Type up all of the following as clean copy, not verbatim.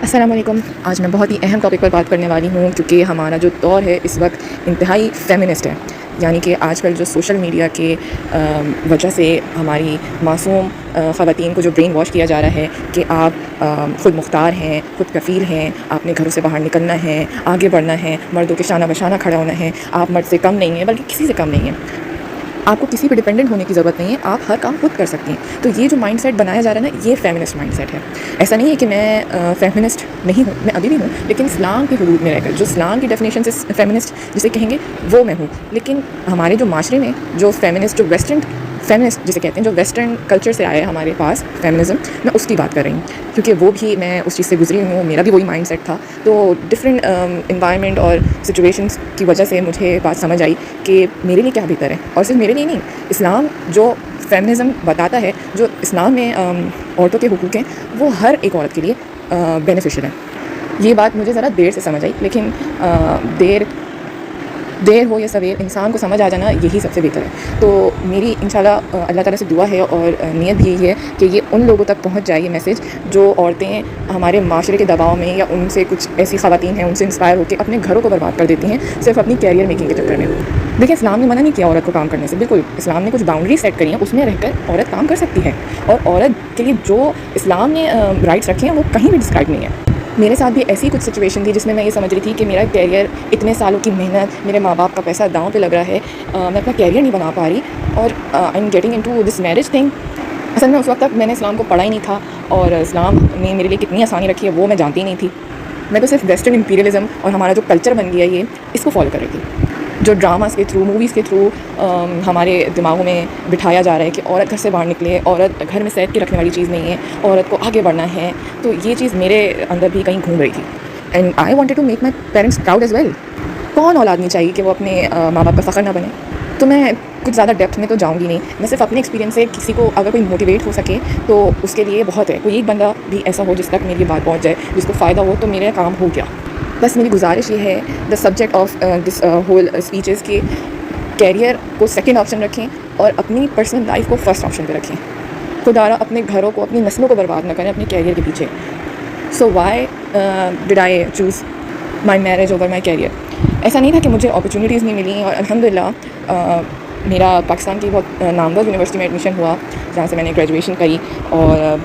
السلام علیکم. آج میں بہت ہی اہم ٹاپک پر بات کرنے والی ہوں کیونکہ ہمارا جو دور ہے اس وقت انتہائی فیمنسٹ ہے. یعنی کہ آج کل جو سوشل میڈیا کے وجہ سے ہماری معصوم خواتین کو جو برین واش کیا جا رہا ہے کہ آپ خود مختار ہیں، خود کفیل ہیں، آپ نے گھروں سے باہر نکلنا ہے، آگے بڑھنا ہے، مردوں کے شانہ بشانہ کھڑا ہونا ہے، آپ مرد سے کم نہیں ہیں بلکہ کسی سے کم نہیں ہیں، آپ کو کسی پہ ڈیپینڈنٹ ہونے کی ضرورت نہیں ہے، آپ ہر کام خود کر سکتی ہیں. تو یہ جو مائنڈ سیٹ بنایا جا رہا ہے نا، یہ فیمنسٹ مائنڈ سیٹ ہے. ایسا نہیں ہے کہ میں فیمنسٹ نہیں ہوں، میں ابھی بھی ہوں، لیکن اسلام کی حدود میں رہ کر جو اسلام کی ڈیفینیشن سے فیمنسٹ جسے کہیں گے وہ میں ہوں. لیکن ہمارے جو معاشرے میں جو فیمنسٹ، جو ویسٹرن فیمنسٹ جسے کہتے ہیں، جو ویسٹرن کلچر سے آیا ہے ہمارے پاس فیمنزم، میں اس کی بات کر رہی ہوں کیونکہ وہ بھی میں اس چیز سے گزری ہوں، میرا بھی وہی مائنڈ سیٹ تھا. تو ڈفرینٹ انوائرمنٹ اور سچویشنس کی وجہ سے مجھے بات سمجھ آئی کہ میرے لیے کیا بہتر ہے. اور صرف میرے لیے نہیں، اسلام جو فیمنزم بتاتا ہے، جو اسلام میں عورتوں کے حقوق ہیں، وہ ہر ایک عورت کے لیے بینیفیشل ہے. یہ بات مجھے ذرا دیر سے سمجھ آئی، لیکن دیر ہو یا سویر، انسان کو سمجھ آ جانا یہی سب سے بہتر ہے. تو میری انشاءاللہ اللہ تعالیٰ سے دعا ہے اور نیت بھی یہی ہے کہ یہ ان لوگوں تک پہنچ جائے یہ میسیج جو عورتیں ہمارے معاشرے کے دباؤ میں یا ان سے کچھ ایسی خواتین ہیں ان سے انسپائر ہو کے اپنے گھروں کو برباد کر دیتی ہیں صرف اپنی کیریئر میکنگ کے چکر میں. دیکھیں، اسلام نے منع نہیں کیا عورت کو کام کرنے سے، بالکل. اسلام نے کچھ باؤنڈری سیٹ کری ہیں، اس میں رہ کر عورت کام کر سکتی ہے، اور عورت کے لیے جو اسلام نے رائٹس رکھے ہیں وہ کہیں بھی ڈسکرائب نہیں ہے. میرے ساتھ بھی ایسی کچھ سچویشن تھی جس میں یہ سمجھ رہی تھی کہ میرا کیریئر، اتنے سالوں کی محنت، میرے ماں باپ کا پیسہ داؤں پہ لگ رہا ہے، میں اپنا کیریئر نہیں بنا پا رہی، اور I am getting into this marriage thing. اصل میں اس وقت تک میں نے اسلام کو پڑھا ہی نہیں تھا، اور اسلام نے میرے لیے کتنی آسانی رکھی ہے وہ میں جانتی نہیں تھی. میں تو صرف ویسٹرن امپیریلزم اور ہمارا جو کلچر بن گیا یہ، اس کو فالو کر رہی تھی. جو ڈراماز کے تھرو، موویز کے تھرو ہمارے دماغوں میں بٹھایا جا رہا ہے کہ عورت گھر سے باہر نکلے، عورت گھر میں سیٹ کے رکھنے والی چیز نہیں ہے، عورت کو آگے بڑھنا ہے. تو یہ چیز میرے اندر بھی کہیں گھوم رہی تھی، and I wanted to make my parents proud as well. کون اولاد نہیں چاہیے کہ وہ اپنے ماں باپ کا فخر نہ بنے. تو میں کچھ زیادہ ڈیپتھ میں تو جاؤں گی نہیں، میں صرف اپنے ایکسپیرینس سے کسی کو اگر کوئی موٹیویٹ ہو سکے تو اس کے لیے بہت ہے. کوئی ایک بندہ بھی ایسا ہو جس تک میری بات پہنچ جائے، جس کو فائدہ ہو، تو میرا کام ہو گیا. بس میری گزارش یہ ہے، the subject of this whole speeches کے کیریئر کو سیکنڈ آپشن رکھیں اور اپنی پرسنل لائف کو فرسٹ آپشن پہ رکھیں. خدارا اپنے گھروں کو، اپنی نسلوں کو برباد نہ کریں اپنے کیریئر کے پیچھے. So why did I choose my marriage over my career? ایسا نہیں تھا کہ مجھے اپرچونیٹیز نہیں ملیں، اور الحمدللہ میرا پاکستان کی بہت نامور یونیورسٹی میں ایڈمیشن ہوا جہاں سے میں نے گریجویشن کری اور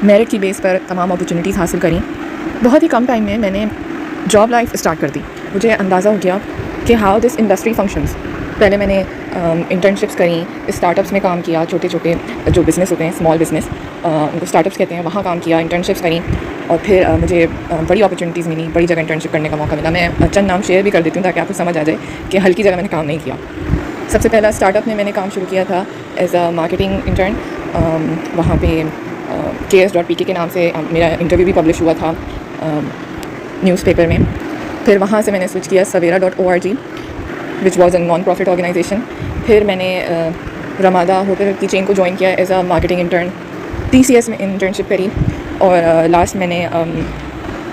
میرٹ کی بیس پر تمام اپرچونیٹیز حاصل کریں. بہت ہی کم ٹائم میں نے جاب لائف اسٹارٹ کر دی. مجھے اندازہ ہو گیا کہ ہاؤ دس انڈسٹری فنکشنز. پہلے میں نے انٹرنشپس کریں، اسٹارٹ اپس میں کام کیا، چھوٹے چھوٹے جو بزنس ہوتے ہیں، اسمال بزنس، ان کو اسٹارٹ اپس کہتے ہیں، وہاں کام کیا، انٹرنشپس کریں، اور پھر مجھے بڑی اپرچونیٹیز ملی، بڑی جگہ انٹرنشپ کرنے کا موقع ملا. میں چند نام شیئر بھی کر دیتی ہوں تاکہ آپ کو سمجھ آ جائے کہ ہلکی جگہ میں نے کام نہیں کیا. سب سے پہلا اسٹارٹ اپ میں نے کام شروع کیا تھا ایز اے مارکیٹنگ انٹرن. وہاں پہ KS.PK کے نام سے میرا انٹرویو بھی پبلش ہوا تھا نیوز پیپر میں. پھر وہاں سے میں نے سوئچ کیا Savera.org which was a non profit organisation. پھر میں نے رمادہ ہوٹل کی چین کو جوائن کیا as a marketing intern. TCS میں انٹرنشپ کری، اور لاسٹ میں نے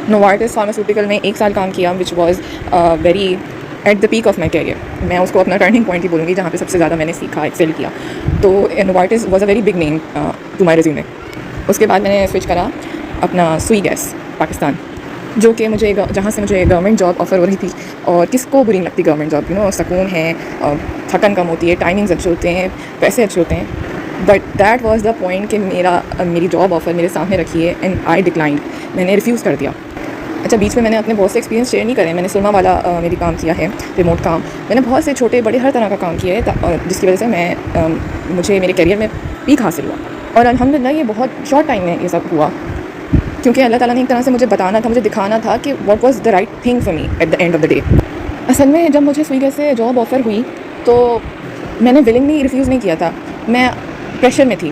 نوارٹس فارماسیوٹیکل میں 1 سال کام کیا، which was very at the peak of my career. میں اس کو اپنا ٹرننگ پوائنٹ ہی بولوں گی جہاں پہ سب سے زیادہ میں نے سیکھا، ایکسل کیا. تو Novartis was a very big name to my resume. اس کے بعد میں نے سوئچ کرا اپنا سوئی گیس پاکستان، جو کہ جہاں سے مجھے گورنمنٹ جاب آفر ہو رہی تھی. اور کس کو بری لگتی گورنمنٹ جاب؟ سکون ہے، تھکن کم ہوتی ہے، ٹائمنگز اچھے ہوتے ہیں، پیسے اچھے ہوتے ہیں. But that was the point کہ میری جاب آفر میرے سامنے رکھی ہے اینڈ آئی ڈکلائنڈ. میں نے ریفیوز کر دیا. اچھا، بیچ میں نے اپنے بہت سے ایکسپیرینس شیئر نہیں کرے. میں نے سلما والا میری کام کیا ہے، ریموٹ کام. میں نے بہت سے چھوٹے بڑے ہر طرح کا کام کیا ہے، جس کی وجہ سے مجھے میرے کیریئر میں پیک حاصل ہوا. اور الحمدللہ یہ بہت شارٹ ٹائم میں یہ سب ہوا، کیونکہ اللہ تعالیٰ نے ایک طرح سے مجھے بتانا تھا، مجھے دکھانا تھا کہ what was the right thing for me at the end of the day. اصل میں جب مجھے سویگی سے جاب آفر ہوئی تو میں نے ولنگلی ریفیوز نہیں کیا تھا. میں پریشر میں تھی،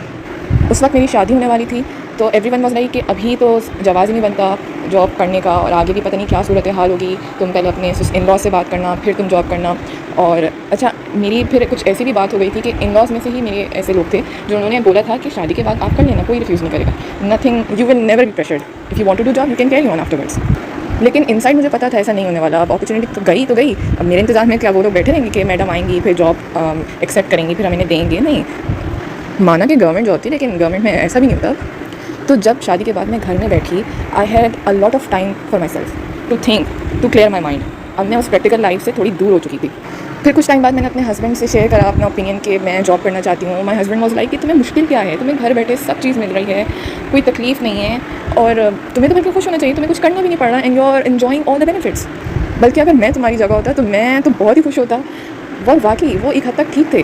اس وقت میری شادی ہونے والی تھی. تو ایوری ون واز لائک کہ ابھی تو جواز ہی نہیں بنتا جاب کرنے کا، اور آگے بھی پتہ نہیں کیا صورت حال ہوگی، تم پہلے اپنے ان لاء سے بات کرنا پھر تم جاب کرنا. اور اچھا، میری پھر کچھ ایسی بھی بات ہو گئی تھی کہ ان لاز میں سے ہی میرے ایسے لوگ تھے جو انہوں نے بولا تھا کہ شادی کے بعد آپ کر لینا، کوئی ریفیوز نہیں کرے گا، nothing, you will never be pressured, if you want to do job you can carry on afterwards. لیکن ان سائڈ مجھے پتا تھا ایسا نہیں ہونے والا. اب اپرچونیٹی تو گئی. اب میرے انتظار میں کیا وہ لوگ بیٹھے رہیں گے کہ میڈم آئیں گی پھر جاب ایکسیپٹ کریں گی پھر ہم انہیں دیں گے؟ نہیں. مانا کہ گورنمنٹ جاب تھی، لیکن گورنمنٹ میں ایسا بھی نہیں ہوتا. تو جب شادی کے بعد میں گھر میں بیٹھی I had a lot of time for myself to think to clear my mind. اب میں اس پریکٹیکل لائف سے تھوڑی دور ہو چکی تھی. پھر کچھ ٹائم بعد میں نے اپنے ہسبینڈ سے شیئر کرا اپنا اوپینین کہ میں جاب کرنا چاہتی ہوں. مائی ہسبینڈ واز لائک کہ تمہیں مشکل کیا ہے, تمہیں گھر بیٹھے سب چیز مل رہی ہے, کوئی تکلیف نہیں ہے, اور تمہیں تو بالکل خوش ہونا چاہیے, تمہیں کچھ کرنا بھی نہیں پڑ رہا, and you are enjoying all the benefits. بلکہ اگر میں تمہاری جگہ ہوتا تو میں تو بہت ہی خوش ہوتا. وہ واقعی وہ ایک حد تک ٹھیک تھے.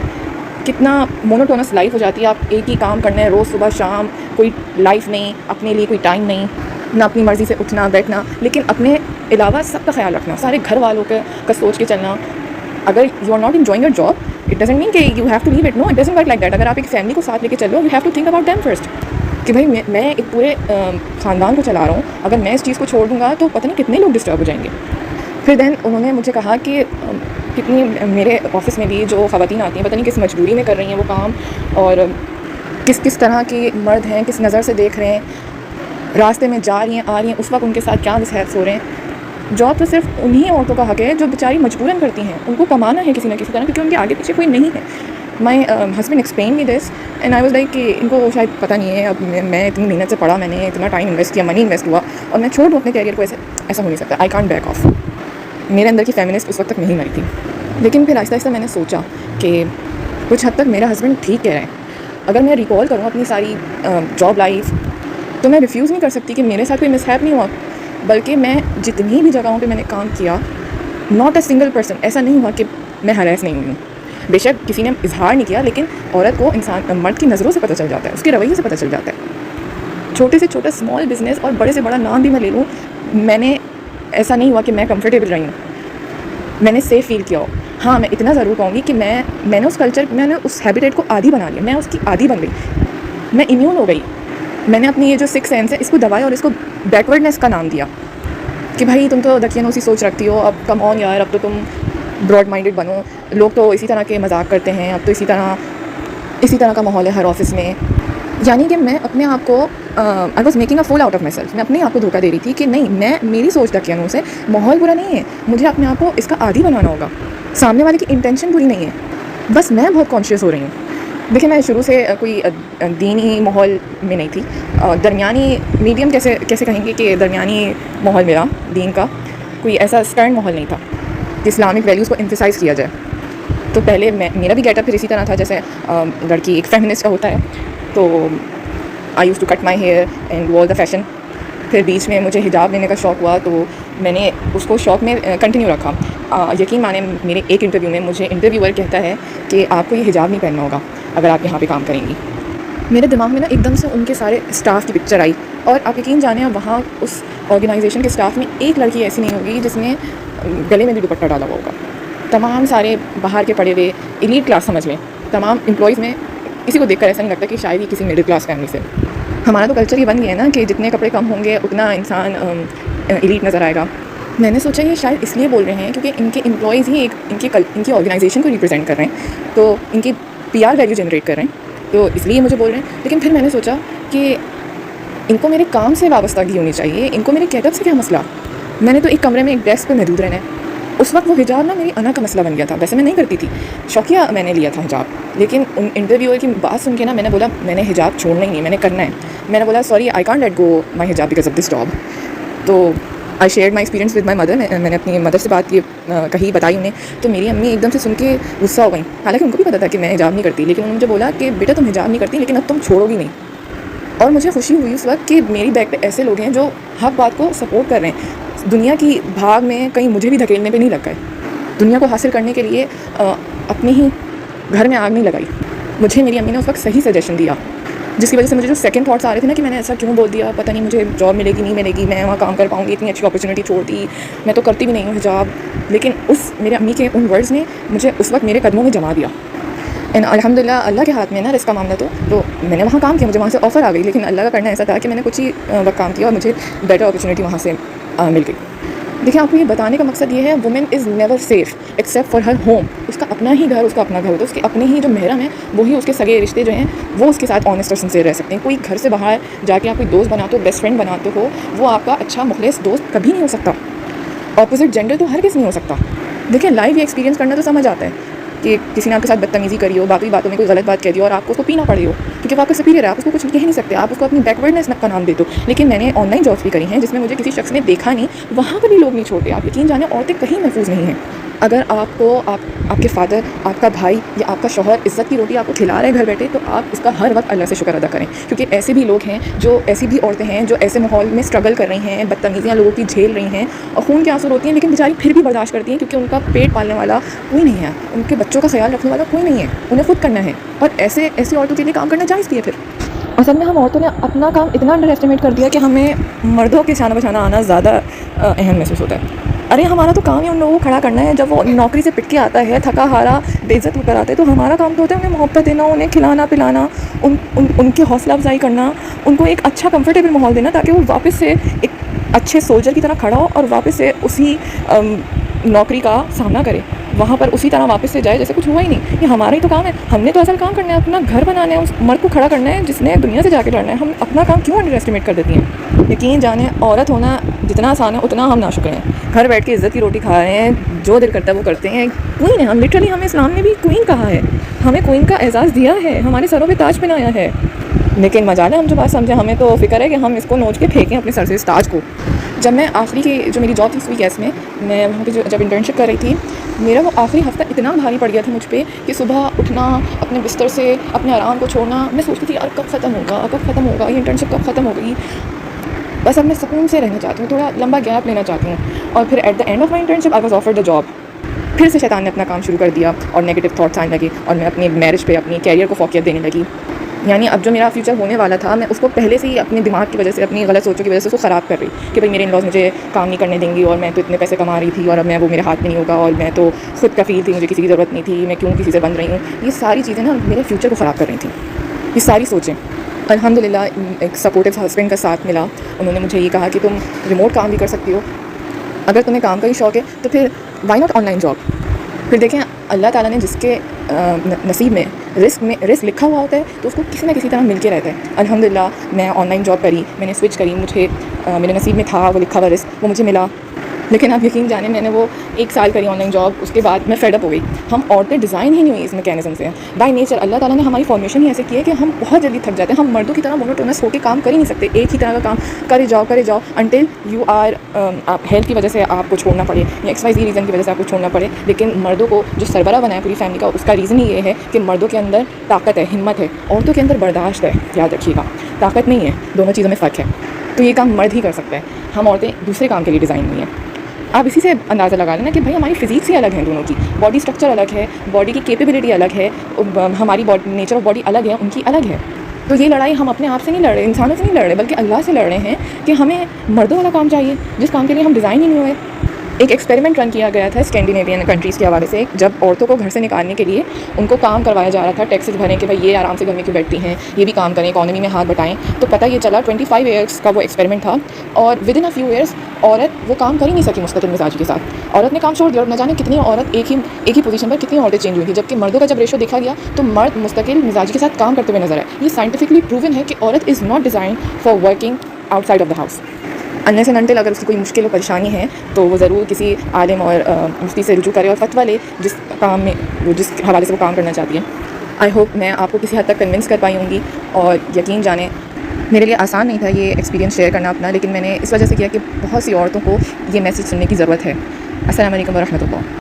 کتنا مونوٹونس لائف ہو جاتی ہے, آپ ایک ہی کام کرنا ہے روز صبح شام, کوئی لائف نہیں, اپنے لیے کوئی ٹائم نہیں, نہ اپنی مرضی سے اٹھنا بیٹھنا, لیکن اپنے علاوہ سب کا خیال رکھنا, سارے گھر والوں کا سوچ کے چلنا. اگر you are not enjoying your job it doesn't mean کہ you have to leave it, no it doesn't work like that. اگر آپ ایک فیملی کو ساتھ لے کے چل رہے ہو you have to think about them first کہ بھائی میں ایک پورے خاندان کو چلا رہا ہوں, اگر میں اس چیز کو چھوڑ دوں گا تو پتہ نہیں کتنے لوگ ڈسٹرب ہو جائیں گے. پھر دین انہوں نے مجھے کہا کہ کتنی میرے آفس میں بھی جو خواتین آتی ہیں پتہ نہیں کس مجبوری میں کر رہی ہیں وہ کام, اور کس طرح کے مرد ہیں, کس نظر سے دیکھ رہے ہیں, راستے میں جا رہی ہیں آ رہی ہیں, اس وقت ان کے ساتھ کیا مسحیف ہو رہے ہیں. جاب تو صرف انہی عورتوں کا حق ہے جو بیچاری مجبوراً کرتی ہیں, ان کو کمانا ہے کسی نہ کسی طرح, کیونکہ ان کے آگے پیچھے کوئی نہیں ہے. My husband explain me this and I was like کہ ان کو شاید پتہ نہیں ہے. اب میں اتنی محنت سے پڑھا, میں نے اتنا ٹائم انویسٹ کیا, منی انویسٹ ہوا, اور میں چھوڑ دوں اپنے کیریئر کو, ایسا ہو نہیں سکتا. I can't back of. میرے اندر کی فیمنسٹ اس وقت تک نہیں مری تھی. لیکن پھر آہستہ آہستہ میں نے سوچا کہ کچھ حد تک میرا ہسبینڈ ٹھیک کہہ رہے ہیں. اگر میں ریکال کروں اپنی ساری جاب لائف تو میں ریفیوز نہیں کر سکتی کہ میرے ساتھ کوئی مسہیپ نہیں ہوا. بلکہ میں جتنی بھی جگہوں پہ میں نے کام کیا, ناٹ اے سنگل پرسن ایسا نہیں ہوا کہ میں ہراس نہیں ہوئی ہوں. بے شک کسی نے اظہار نہیں کیا, لیکن عورت کو مرد کی نظروں سے پتہ چل جاتا ہے, اس کے رویے سے پتہ چل جاتا ہے. چھوٹے سے چھوٹا اسمال بزنس اور بڑے سے بڑا نام بھی میں لے لوں, میں نے ایسا نہیں ہوا کہ میں کمفرٹیبل رہی ہوں, میں نے سیف فیل کیا ہو. ہاں میں اتنا ضرور کہوں گی کہ میں نے اس کلچر, میں نے اس ہیبیٹیٹ کو عادی بنا لیا, میں اس کی عادی بن گئی, میں امیون ہو گئی. میں نے اپنی یہ جو 6 سینس ہے اس کو دبایا اور اس کو بیکورڈنیس کا نام دیا کہ بھائی تم تو دقیانوسی سوچ رکھتی ہو, اب کم آن یار, اب تو تم براڈ مائنڈیڈ بنو. لوگ تو اسی طرح کے مذاق کرتے ہیں, اب تو اسی طرح کا ماحول ہے ہر آفس میں. یعنی کہ میں اپنے آپ کو I was making a fool out of myself. میں اپنے آپ کو دھوکہ دے رہی تھی کہ نہیں, میری سوچ دقیانوس ہے, ماحول برا نہیں ہے, مجھے اپنے آپ کو اس کا عادی بنانا ہوگا. سامنے والے کی انٹینشن بری نہیں ہے, بس میں بہت کانشیس ہو رہی ہوں. دیکھیں میں شروع سے کوئی دینی ماحول میں نہیں تھی, درمیانی میڈیم کیسے کہیں گے کہ درمیانی ماحول میرا دین کا, کوئی ایسا اسٹرن ماحول نہیں تھا کہ اسلامک ویلیوز کو امفیسائز کیا جائے. تو پہلے میرا بھی گیٹ اپ پھر اسی طرح تھا جیسے لڑکی ایک فیمنسٹ کا ہوتا ہے. تو I used to cut my hair and do all the fashion. پھر بیچ میں مجھے حجاب لینے کا شوق ہوا تو میں نے اس کو شوق میں کنٹینیو رکھا. یقین مانیں میرے ایک انٹرویو میں مجھے انٹرویور کہتا ہے کہ آپ کو یہ حجاب نہیں پہننا ہوگا اگر آپ یہاں پہ کام کریں گی. میرے دماغ میں نا ایک دم سے ان کے سارے اسٹاف کی پکچر آئی, اور آپ یقین جانیں وہاں اس آرگنائزیشن کے اسٹاف میں ایک لڑکی ایسی نہیں ہوگی جس نے گلے میں بھی دوپٹہ ڈالا ہوا ہوگا. تمام سارے باہر کے پڑھے ہوئے ایلیٹ کلاس سمجھ لیں. تمام امپلائیز میں کسی کو دیکھ کر ایسا نہیں لگتا کہ شاید ہی کسی مڈل کلاس فیملی سے. ہمارا تو کلچر یہ بن گیا ہے نا کہ جتنے کپڑے کم ہوں گے اتنا انسان ایلیٹ نظر آئے گا. میں نے سوچا یہ شاید اس لیے بول رہے ہیں کیونکہ ان کے امپلائیز ہی ان کی آرگنائزیشن کو ریپرزینٹ کر رہے ہیں, تو ان کی PR ویلیو جنریٹ کر رہے ہیں, تو اس لیے مجھے بول رہے ہیں. لیکن پھر میں نے سوچا کہ ان کو میرے کام سے وابستگی ہونی چاہیے, ان کو میرے گیٹ اپ سے کیا مسئلہ. میں نے تو ایک کمرے میں ایک ڈیسک پہ محدود رہنا ہے. اس وقت وہ حجاب نا میری انا کا مسئلہ بن گیا تھا. ویسے میں نہیں کرتی تھی, شوقیہ میں نے لیا تھا حجاب, لیکن ان انٹرویور کی بات سن کے نا میں نے بولا میں نے حجاب چھوڑنا ہی نہیں, میں نے کرنا ہے. میں نے بولا sorry I can't let go my hijab because of this job. So I shared my experience with my mother. میں نے اپنی مدر سے بات کی, کہی بتائی انہیں, تو میری امی ایک دم سے سن کے غصہ ہو گئی. حالانکہ ان کو بھی پتا تھا کہ میں حجاب نہیں کرتی, لیکن انہوں نے مجھے بولا کہ بیٹا تم حجاب نہیں کرتی لیکن اب تم چھوڑو گی نہیں. اور مجھے خوشی ہوئی اس وقت کہ میری بیک پہ ایسے لوگ ہیں جو حق بات کو سپورٹ کر رہے ہیں. دنیا کی بھاگ میں کہیں مجھے بھی دھکیلنے پہ نہیں لگ گئے. دنیا کو حاصل کرنے کے لیے اپنے ہی گھر میں آگ نہیں لگائی. مجھے میری امی نے اس وقت صحیح سجیشن دیا, جس کی وجہ سے مجھے جو سیکنڈ تھاٹس آ رہے تھے نا کہ میں نے ایسا کیوں بول دیا, پتہ نہیں مجھے جاب ملے گی نہیں ملے گی, میں وہاں کام کر پاؤں گی, اتنی اچھی اپرچونیٹی چھوڑ دی, میں تو کرتی بھی نہیں ہوں حجاب. لیکن میرے امی کے ان ورڈز نے مجھے اس وقت میرے قدموں میں جما دیا. اینڈ الحمد للہ اللہ کے ہاتھ میں نا رزق کا معاملہ. تو میں نے وہاں کام کیا, مجھے وہاں سے آفر آ گئی, لیکن اللہ کا کرنا ایسا تھا کہ میں نے کچھ ہی وقت کام کیا اور مجھے بیٹر اپرچونیٹی وہاں سے مل گئی. دیکھیں آپ کو یہ بتانے کا مقصد یہ ہے women is never safe except for her home. اس کا اپنا ہی گھر, اس کا اپنا گھر ہوتا ہے, اس کے اپنے ہی جو محرم ہیں وہی اس کے سگے رشتے جو ہیں وہ اس کے ساتھ آنیسٹ اور سنسیئر رہ سکتے ہیں. کوئی گھر سے باہر جا کے آپ کوئی دوست بناتے ہو, بیسٹ فرینڈ بناتے ہو, وہ آپ کا اچھا مخلص دوست کبھی نہیں ہو سکتا. اپوزٹ جینڈر تو ہر کس نہیں ہو سکتا. دیکھیں لائف یہ ایکسپیرینس کرنا تو سمجھ آتا ہے, کہ کسی نے آپ کے ساتھ بدتمیزی کری ہو, باقی باتوں میں کوئی غلط بات کہہ دی اور آپ کو اس کو پینا پڑے ہو کیونکہ وہ آپ کا سپیریئر ہے, آپ اس کو کچھ کہہ نہیں سکتے, آپ اس کو اپنی بیکورڈنس کا نام دیتے ہو. لیکن میں نے آن لائن جابس بھی کری ہیں جس میں مجھے کسی شخص نے دیکھا نہیں, وہاں پر بھی لوگ نہیں چھوڑتے. آپ یقین جانیں عورتیں کہیں محفوظ نہیں ہیں. اگر آپ کو آپ کے فادر, آپ کا بھائی یا آپ کا شوہر عزت کی روٹی آپ کو کھلا رہے ہیں گھر بیٹھے, تو آپ اس کا ہر وقت اللہ سے شکر ادا کریں, کیونکہ ایسے بھی لوگ ہیں جو, ایسی بھی عورتیں ہیں جو ایسے ماحول میں اسٹرگل کر رہی ہیں, بدتمیزیاں لوگوں کی جھیل رہی ہیں اور خون کے آنسو روتی ہیں, لیکن بیچاری پھر بھی برداشت کرتی ہیں کیونکہ ان کا پیٹ پالنے والا کوئی نہیں ہے, ان کے بچوں کا خیال رکھنے والا کوئی نہیں ہے, انہیں خود کرنا ہے. اور ایسی عورتوں کے لیے کام کرنا جائز بھی ہے. پھر اصل میں ہم عورتوں نے اپنا کام اتنا انڈر ایسٹیمیٹ کر دیا کہ ہمیں مردوں کے شانہ بشانہ آنا زیادہ اہم محسوس ہوتا ہے. ارے ہمارا تو کام ہی ان لوگوں کو کھڑا کرنا ہے, جب وہ نوکری سے پٹ کے آتا ہے تھکا ہارا بے عزت ہو کر آتا ہے, تو ہمارا کام تو ہوتا ہے انہیں محبت دینا, انہیں کھلانا پلانا, ان کی حوصلہ افزائی کرنا, ان کو ایک اچھا کمفرٹیبل ماحول دینا تاکہ وہ واپس سے ایک اچھے سولجر کی طرح کھڑا ہو اور واپس سے اسی نوکری کا سامنا کرے, وہاں پر اسی طرح واپس سے جائے جیسے کچھ ہوا ہی نہیں. یہ ہمارا ہی تو کام ہے, ہم نے تو اصل کام کرنا ہے, اپنا گھر بنانا ہے, اس مرد کو کھڑا کرنا ہے جس نے دنیا سے جا کے لڑنا ہے. ہم اپنا کام کیوں انڈر ایسٹیمیٹ کر دیتی ہیں؟ یقین جانیں عورت ہونا جتنا آسان ہے اتنا ہم ناشکر ہیں. گھر بیٹھ کے عزت کی روٹی کھا رہے ہیں, جو دل کرتا ہے وہ کرتے ہیں. کوئین ہے ہم, لٹرلی ہمیں اسلام نے بھی کوئین کہا ہے, ہمیں کوئین کا اعزاز دیا ہے, ہمارے سروں پہ تاج پہنایا ہے. لیکن مجال ہے ہم جو بات سمجھیں, ہمیں تو فکر ہے کہ ہم اس کو نوچ کے پھینکیں اپنے سر سے اس تاج کو. جب میں آخری کی جو میری جاب تھی سوئی گیس میں وہاں پہ جب انٹرنشپ کر رہی تھی, میرا وہ آخری ہفتہ اتنا بھاری پڑ گیا تھا مجھ پہ کہ صبح اٹھنا, اپنے بستر سے اپنے آرام کو چھوڑنا, میں سوچتی تھی یار کب ختم ہوگا یہ انٹرنشپ, کب ختم ہو گئی, بس اب میں سکون سے رہنا چاہتی ہوں, تھوڑا لمبا گیپ لینا چاہتی ہوں. اور پھر at the end of my internship I was offered the job. پھر سے شیطان نے اپنا کام شروع کر دیا اور نیگیٹو تھاٹس آنے لگے اور میں اپنی میرج پہ, اپنی کیریئر کو فوقیت دینے لگی. یعنی اب جو میرا فیوچر ہونے والا تھا میں اس کو پہلے سے ہی اپنے دماغ کی وجہ سے, اپنی غلط سوچوں کی وجہ سے اس کو خراب کر رہی کہ بھائی میرے ان لاز مجھے کام نہیں کرنے دیں گی, اور میں تو اتنے پیسے کما رہی تھی اور اب میں وہ میرے ہاتھ میں نہیں ہوگا, اور میں تو خود کفیل تھی, مجھے کسی کی ضرورت نہیں تھی, میں کیوں کسی سے بن رہی ہوں. یہ ساری چیزیں نا میرے فیوچر کو خراب کر رہی تھیں, یہ ساری سوچیں. الحمدللہ ایک سپورٹیو ہسبینڈ کا ساتھ ملا, انہوں نے مجھے یہ کہا کہ تم ریموٹ کام بھی کر سکتی ہو, اگر تمہیں کام کا ہی شوق ہے تو پھر why not online job. پھر دیکھیں اللہ تعالیٰ نے جس کے نصیب میں رزق لکھا ہوا ہوتا ہے تو اس کو کسی نہ کسی طرح مل کے رہتا ہے. الحمدللہ میں آن لائن جاب کری, میں نے سوئچ کری, مجھے میرے نصیب میں تھا وہ لکھا ہوا رزق, وہ مجھے ملا. لیکن آپ یقین جانیں میں نے وہ 1 سال کری آن لائن جاب, اس کے بعد میں فیڈ اپ ہو گئی. ہم عورتیں ڈیزائن ہی نہیں ہوئی اس میکینزم سے, بائی نیچر اللہ تعالیٰ نے ہماری فارمیشن ہی ایسے کی ہے کہ ہم بہت جلدی تھک جاتے ہیں. ہم مردوں کی طرح مونوٹونس ہو کے کام کر ہی نہیں سکتے, ایک ہی طرح کا کام کرے جاؤ انٹل یو آر ہیلتھ کی وجہ سے آپ کو چھوڑنا پڑے یا XYZ ریزن کی وجہ سے آپ کو چھوڑنا پڑے. لیکن مردوں کو جو سربراہ بنایا پوری فیملی کا, اس کا ریزن ہی یہ ہے کہ مردوں کے اندر طاقت ہے, ہمت ہے, عورتوں کے اندر برداشت ہے. یاد رکھیے گا, طاقت نہیں ہے, دونوں چیزوں میں فرق ہے. تو یہ کام مرد ہی کر سکتا ہے, ہم عورتیں دوسرے کام کے لیے ڈیزائن نہیں ہیں. آپ اسی سے اندازہ لگا لینا کہ بھائی ہماری فزکس ہی الگ ہیں, دونوں کی باڈی اسٹرکچر الگ ہے, باڈی کی کیپیبلٹی الگ ہے, ہماری نیچر آف باڈی الگ ہے, ان کی الگ ہے. تو یہ لڑائی ہم اپنے آپ سے نہیں لڑ رہے, انسانوں سے نہیں لڑ رہے, بلکہ اللہ سے لڑ رہے ہیں کہ ہمیں مردوں والا کام چاہیے جس کام کے لیے ہم ڈیزائن ہی نہیں ہوئے. ایک ایکسپیریمنٹ رن کیا گیا تھا اسکینڈینیوین کنٹریز کے حوالے سے, جب عورتوں کو گھر سے نکالنے کے لیے ان کو کام کروایا جا رہا تھا, ٹیکسز بھریں کہ بھائی یہ آرام سے گھر میں کیوں بیٹھتی ہیں, یہ بھی کام کریں, اکانومی میں ہاتھ بٹائیں. تو پتہ یہ چلا 25 ایئرس کا وہ ایکسپیریمنٹ تھا, اور with in a few years عورت وہ کام کر ہی نہیں سکی مستقل مزاجی کے ساتھ. عورت نے کام چھوڑ دیا, اور نہ جانے کتنی عورت ایک ہی پوزیشن پر کتنی عورتیں چینج ہوئی تھیں, جبکہ مردوں کا جب ریشو دیکھا گیا تو مرد مستقل مزاجی کے ساتھ کام کرتے ہوئے نظر آئے. یہ سائنٹیفکلی پروون ہے کہ عورت is not design for working out side of the house. Unless and until اگر اس کی کوئی مشکل و پریشانی ہے تو وہ ضرور کسی عالم اور مفتی سے رجوع کرے اور فتویٰ لے جس کام میں جس حوالے سے وہ کام کرنا چاہتی ہے. آئی ہوپ میں آپ کو کسی حد تک کنونس کر پائی ہوں گی, اور یقین جانیں میرے لیے آسان نہیں تھا یہ ایکسپیرینس شیئر کرنا اپنا, لیکن میں نے اس وجہ سے کیا کہ بہت سی عورتوں کو یہ میسیج سننے کی ضرورت ہے. السلام علیکم ورحمۃ اللہ.